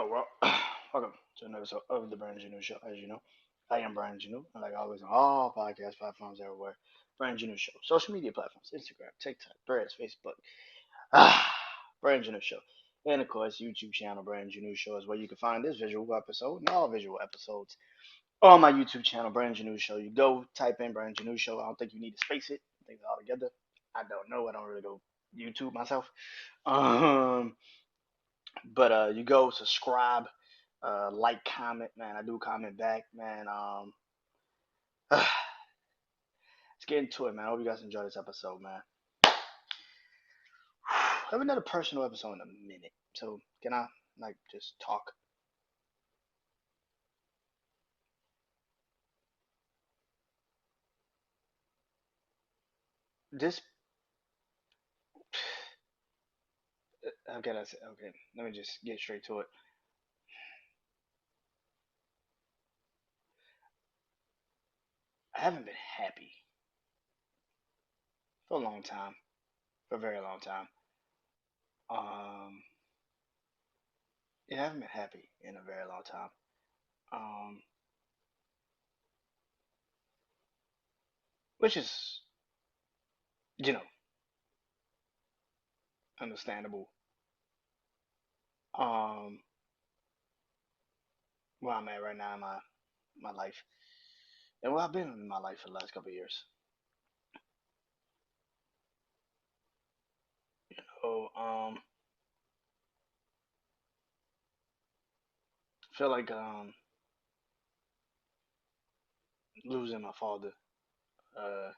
Oh well, welcome to another episode of the Brandon Genu Show. As you know, I am Brandon Genu, and like always on all podcast platforms everywhere, Brandon Genu Show. Social media platforms: Instagram, TikTok, Threads, Facebook. Ah, Brandon Genu Show, and of course YouTube channel Brandon Genu Show is where you can find this visual episode and all visual episodes on my YouTube channel Brandon Genu Show. You go type in Brandon Genu Show. I don't think you need to space it. I think it's all together. I don't know. I don't really go YouTube myself. Um, but you go subscribe, like, comment, man. I do comment back, man. Let's get into it, man. I hope you guys enjoy this episode, man. I haven't done a personal episode in a minute, so can I like just talk? This okay, that's it. Okay. Let me just get straight to it. I haven't been happy for a long time, for a very long time. Um, yeah, I haven't been happy in a very long time. Um, which is you know understandable. Um, where I'm at right now in my life. And where I've been in my life for the last couple of years. So I feel like losing my father uh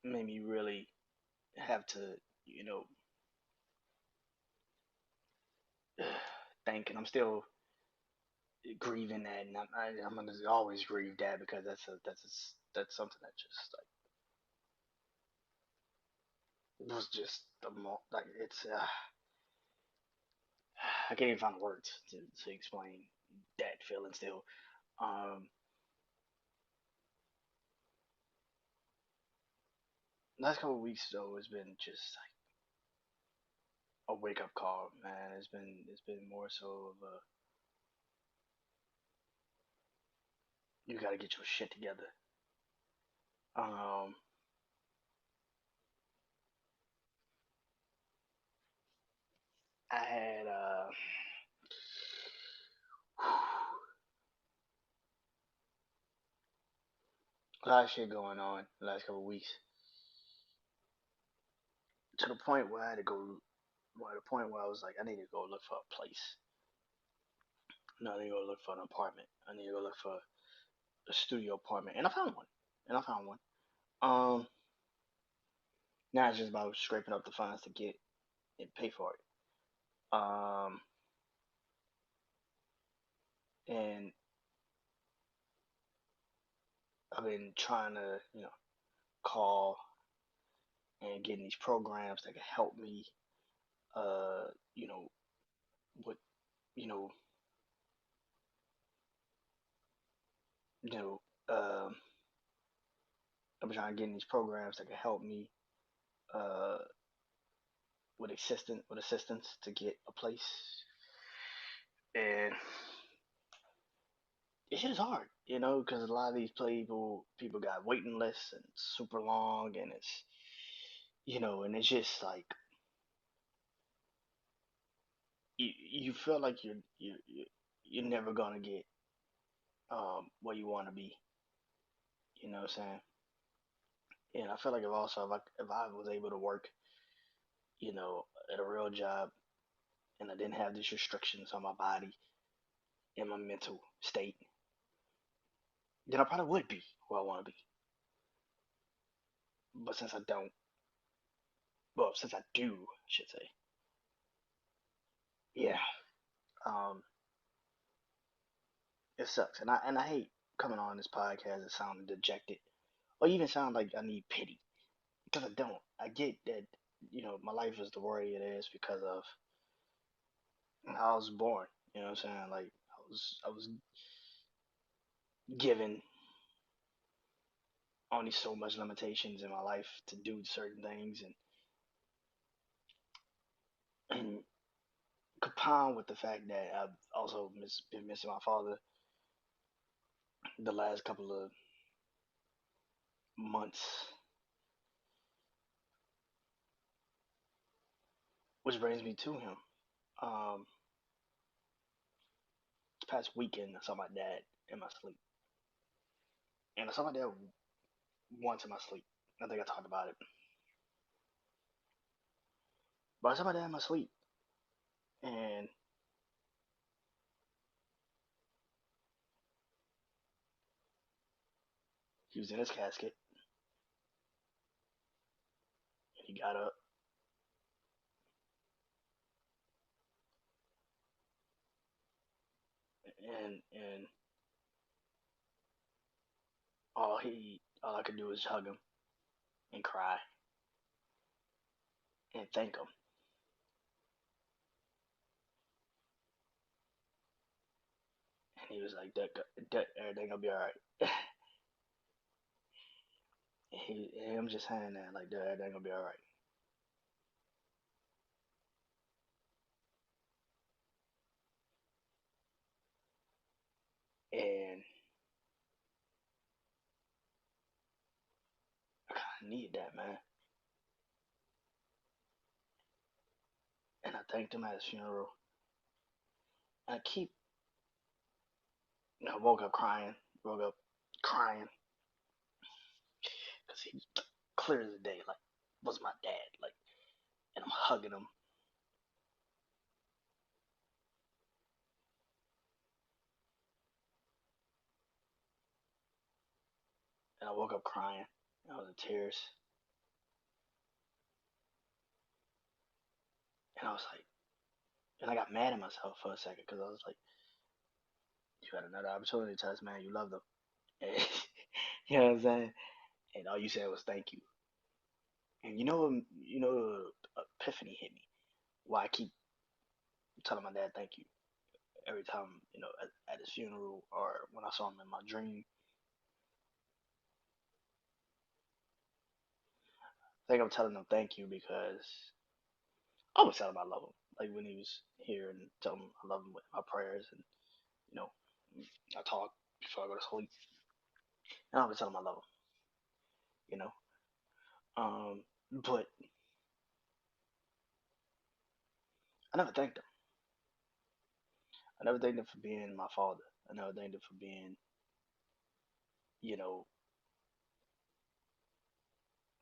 made me really have to, you know, think, and I'm still grieving that, and I'm gonna always grieve that because that's something that just like was just like I can't even find words to explain that feeling still. Um, last couple of weeks though has been just like a wake up call, man. It's been more so of a you got to get your shit together. Um, I had a lot of shit going on the last couple of weeks to the point where I had to go. Well, the point where I was like, I need to go look for a place. No, I need to go look for an apartment. I need to go look for a studio apartment, and I found one. And I found one. Um, Now it's just about scraping up the funds to get and pay for it. And I've been trying to, call and getting these programs that can help me, uh, you know, with, you know, you know, I'm trying to get in these programs that can help me, uh, with assistance to get a place, and it shit is hard, because a lot of these people got waiting lists and it's super long, and and it's just like you feel like you're never gonna get where you want to be. You know what I'm saying? And I feel like if I was able to work, at a real job, and I didn't have these restrictions on my body and my mental state, then I probably would be where I want to be. But since I don't, well, since I do, I should say, yeah, um, it sucks, and I hate coming on this podcast and sounding dejected, or even sound like I need pity because I don't. I get that, my life is the way it is because of how I was born. You know what I'm saying? Like I was given only so much limitations in my life to do certain things, and compound with the fact that I've also been missing my father the last couple of months, which brings me to him. Um, this past weekend, I saw my dad in my sleep, and I saw my dad once in my sleep. I think I talked about it, but I saw my dad in my sleep, and he was in his casket, and he got up, and all I could do was hug him and cry and thank him, and he was like, "That everything gonna be all right." I'm just saying that like, "That everything gonna be all right," and I kind of need that, man. And I thanked him at his funeral. And I keep, I woke up crying, because he clear as a day, like, was my dad, like, and I'm hugging him, and I woke up crying, and I was in tears, and I was like, and I got mad at myself for a second, because I was like, you had another opportunity to tell this man you loved him, and, you know what I'm saying? And all you said was thank you, and epiphany hit me. Why I keep telling my dad thank you every time, at his funeral or when I saw him in my dream. I think I'm telling him thank you because I always tell him I love him. Like when he was here, and tell him I love him with my prayers, and you know I talk before I go to sleep, and I always tell him I love him. You know, but I never thanked him. I never thanked him for being my father. I never thanked him for being, you know,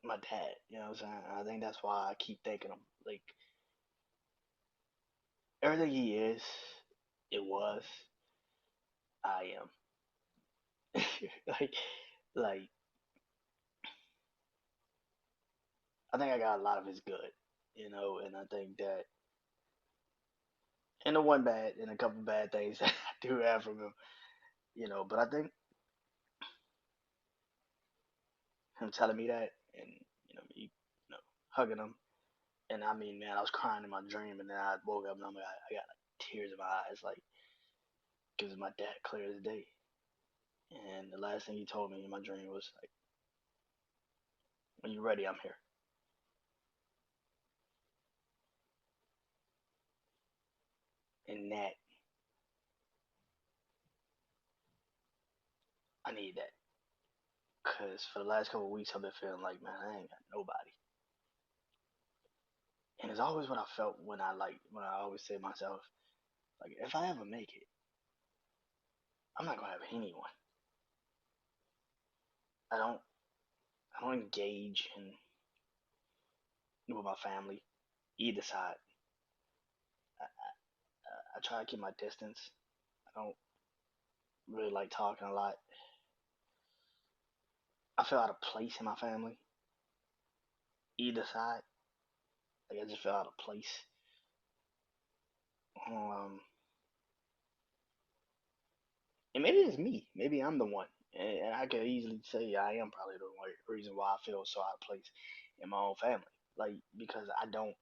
my dad. You know what I'm saying? I think that's why I keep thanking him. Like everything he is, it was, I am. like, like I think I got a lot of his good. And I think that, and the one bad and a couple bad things that I do have from him. But I think him telling me that, and me, hugging him, and I mean, man, I was crying in my dream, and then I woke up and I got like tears in my eyes, like because my dad clear as day. And the last thing he told me in my dream was like, "When you're ready, I'm here." And that I need that, cause for the last couple of weeks I've been feeling like, man, I ain't got nobody. And it's always what I felt when I always say to myself, like, if I ever make it, I'm not gonna have anyone. I don't I don't engage in with my family, either side. I try to keep my distance. I don't really like talking a lot. I feel out of place in my family, either side. Like I just feel out of place. Um, and maybe it's me. Maybe I'm the one, and I could easily say I am probably the reason why I feel so out of place in my own family. Like because I don't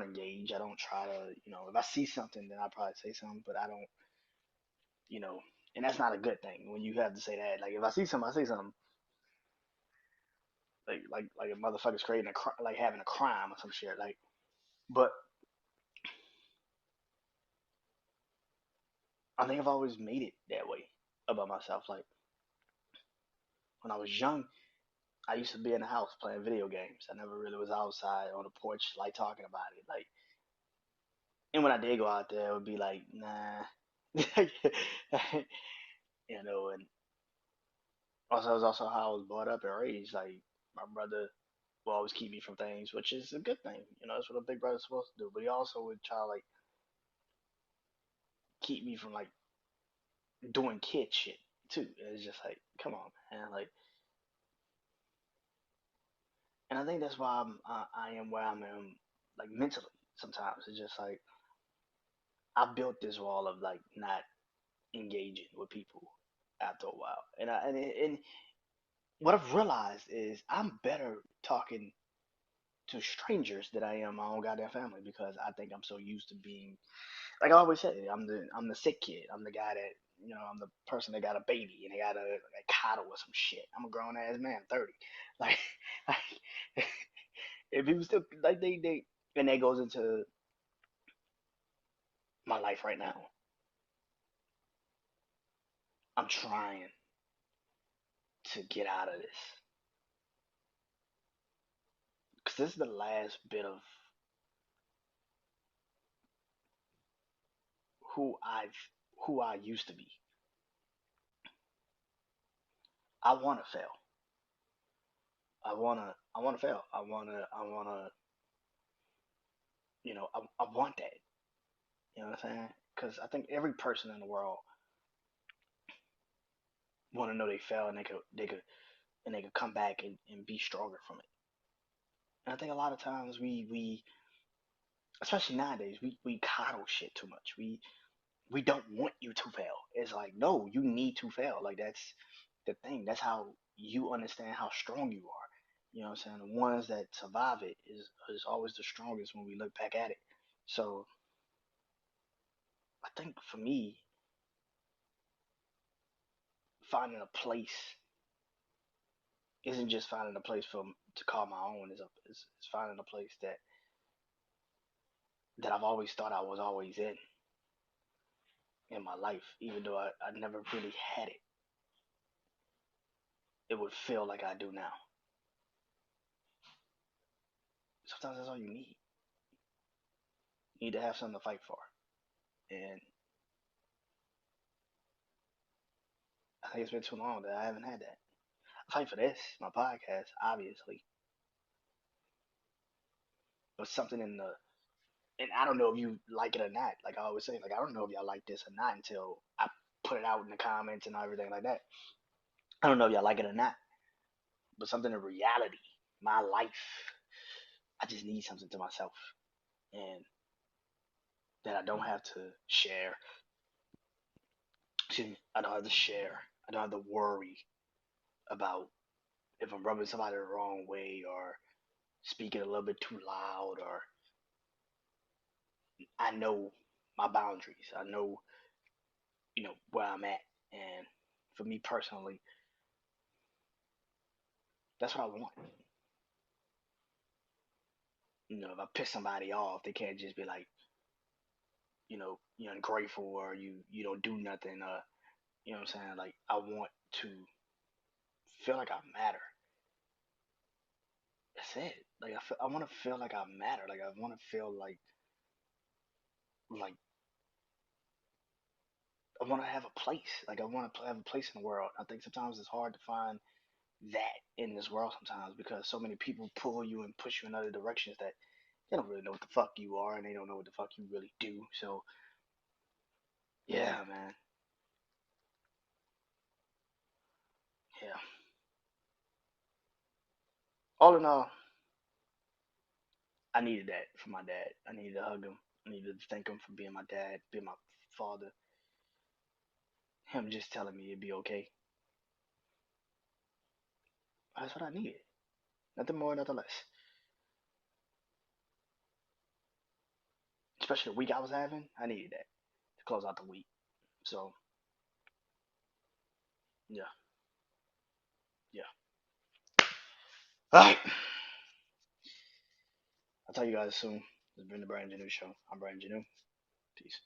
engage. I don't try to. If I see something, then I probably say something, but I don't. You know, and that's not a good thing when you have to say that. Like if I see something, I say something. Like a motherfucker's creating like having a crime or some shit. Like, but I think I've always made it that way about myself. Like when I was young, I used to be in the house playing video games. I never really was outside on the porch, like talking about it. Like, and when I did go out there, it would be like, nah, and also it was also how I was brought up and raised. Like my brother will always keep me from things, which is a good thing. That's what a big brother's supposed to do. But he also would try to like keep me from like doing kid shit too. It's just like, come on, man. Like, and I think that's why I am where I am, like mentally. Sometimes it's just like I built this wall of like not engaging with people after a while, and what I've realized is I'm better talking to strangers than I am my own goddamn family because I think I'm so used to being like I always say, I'm the sick kid. I'm the guy that I'm the person that got a baby and they got a like, coddle or some shit. I'm a grown ass man, 30. Like, like if people still like they and that goes into my life right now. I'm trying to get out of this because this is the last bit of who I've who I used to be. I want to fail. I wanna fail. I want that. You know what I'm saying? Because I think every person in the world want to know they fail and they could come back and be stronger from it. And I think a lot of times we especially nowadays we coddle shit too much. We don't want you to fail. It's like no, you need to fail. Like that's the thing. That's how you understand how strong you are. You know what I'm saying? The ones that survive it is always the strongest when we look back at it. So I think for me, finding a place isn't just finding a place for to call my own. It's finding a place that I've always thought I was always in my life, even though I never really had it. It would feel like I do now. Sometimes that's all you need. You need to have something to fight for, and I think it's been too long that I haven't had that. I fight for this, my podcast, obviously, but something in the and I don't know if you like it or not. Like I always say, like I don't know if y'all like this or not until I put it out in the comments and everything like that. I don't know if y'all like it or not, but something in reality, my life, I just need something to myself, and that I don't have to share. Excuse me, I don't have to share. I don't have to worry about if I'm rubbing somebody the wrong way or speaking a little bit too loud or I know my boundaries. I know, where I'm at. And for me personally, that's what I want. If I piss somebody off, they can't just be like, you're ungrateful or you don't do nothing. You know what I'm saying? Like I want to feel like I matter. That's it. Like I want to feel like I matter. Like I want to feel like I want to have a place. Like I want to have a place in the world. I think sometimes it's hard to find that in this world sometimes because so many people pull you and push you in other directions that they don't really know what the fuck you are and they don't know what the fuck you really do. So yeah, man. Yeah. All in all, I needed that for my dad. I needed to hug him. I needed to thank him for being my dad, being my father. Him just telling me it'd be okay. That's what I needed. Nothing more, nothing less. Especially the week I was having, I needed that to close out the week. So yeah, yeah. All right. I'll tell you guys soon. This has been the Brandon Janu Show. I'm Brandon Janu. Peace.